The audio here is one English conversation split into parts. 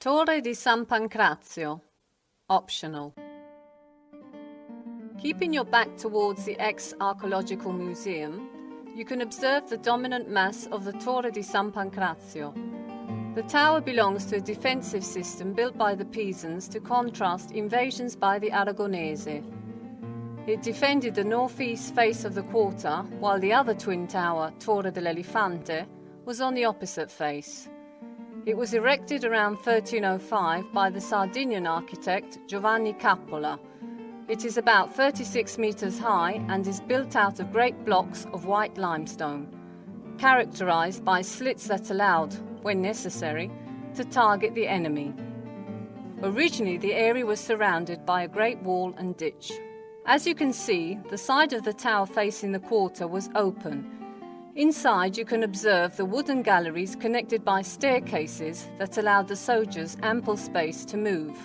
Torre di San Pancrazio, optional. Keeping your back towards the ex-archaeological museum, you can observe the dominant mass of the Torre di San Pancrazio. The tower belongs to a defensive system built by the Pisans to contrast invasions by the Aragonese. It defended the northeast face of the quarter, while the other twin tower, Torre dell'Elefante, was on the opposite face. It was erected around 1305 by the Sardinian architect Giovanni Cappola. It is about 36 meters high and is built out of great blocks of white limestone, characterized by slits that allowed, when necessary, to target the enemy. Originally, the area was surrounded by a great wall and ditch. As you can see, the side of the tower facing the quarter was open. Inside, you can observe the wooden galleries connected by staircases that allowed the soldiers ample space to move.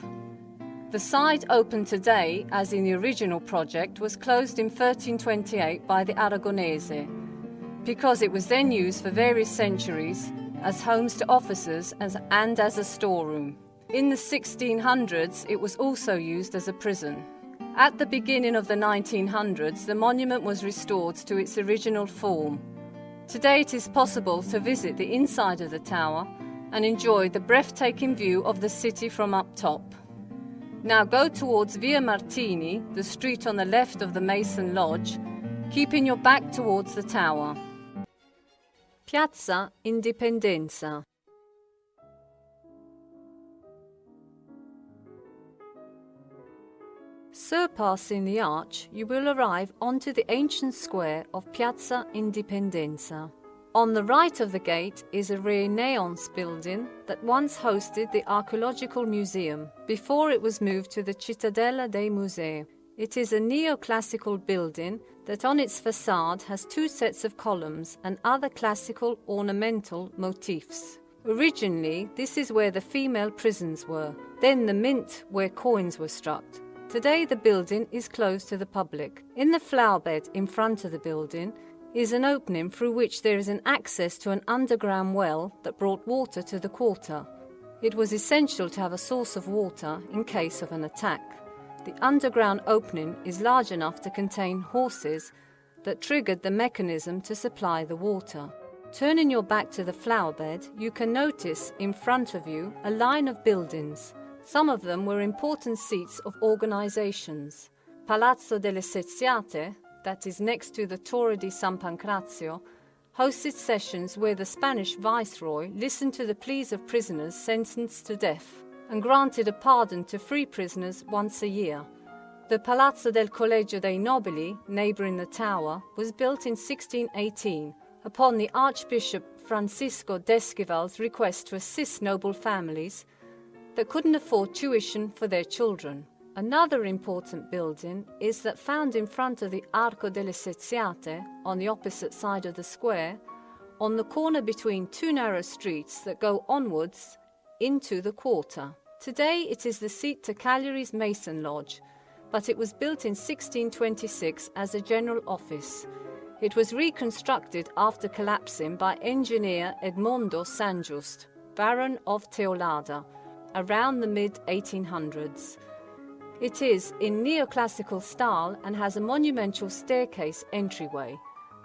The side open today, as in the original project, was closed in 1328 by the Aragonese, because it was then used for various centuries as homes to officers and as a storeroom. In the 1600s, it was also used as a prison. At the beginning of the 1900s, the monument was restored to its original form. Today it is possible to visit the inside of the tower and enjoy the breathtaking view of the city from up top. Now go towards Via Martini, the street on the left of the Mason Lodge, keeping your back towards the tower. Piazza Indipendenza. Surpassing the arch, you will arrive onto the ancient square of Piazza Indipendenza. On the right of the gate is a Renaissance building that once hosted the Archaeological Museum, before it was moved to the Cittadella dei Musei. It is a neoclassical building that on its facade has two sets of columns and other classical ornamental motifs. Originally, this is where the female prisons were, then the mint where coins were struck. Today the building is closed to the public. In the flower bed in front of the building is an opening through which there is an access to an underground well that brought water to the quarter. It was essential to have a source of water in case of an attack. The underground opening is large enough to contain horses that triggered the mechanism to supply the water. Turning your back to the flower bed, you can notice in front of you a line of buildings. Some of them were important seats of organizations. Palazzo delle Seziate, that is next to the Torre di San Pancrazio, hosted sessions where the Spanish viceroy listened to the pleas of prisoners sentenced to death and granted a pardon to free prisoners once a year. The Palazzo del Collegio dei Nobili, neighbouring the tower, was built in 1618 upon the Archbishop Francisco d'Esquivel's request to assist noble families that couldn't afford tuition for their children. Another important building is that found in front of the Arco delle Seziate, on the opposite side of the square, on the corner between two narrow streets that go onwards into the quarter. Today it is the seat to Cagliari's Mason Lodge, but it was built in 1626 as a general office. It was reconstructed after collapsing by engineer Edmondo Sangiust, Baron of Teolada, around the mid-1800s. It is in neoclassical style and has a monumental staircase entryway.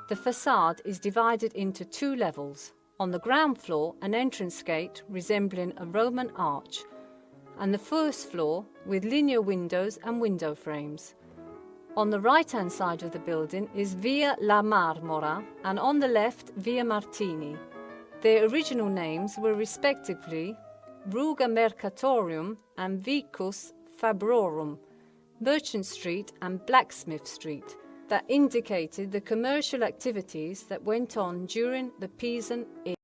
The facade is divided into two levels. On the ground floor, an entrance gate resembling a Roman arch, and the first floor with linear windows and window frames. On the right-hand side of the building is Via La Marmora, and on the left, Via Martini. Their original names were respectively Ruga Mercatorium and Vicus Fabrorum, Merchant Street and Blacksmith Street, that indicated the commercial activities that went on during the Pisan era.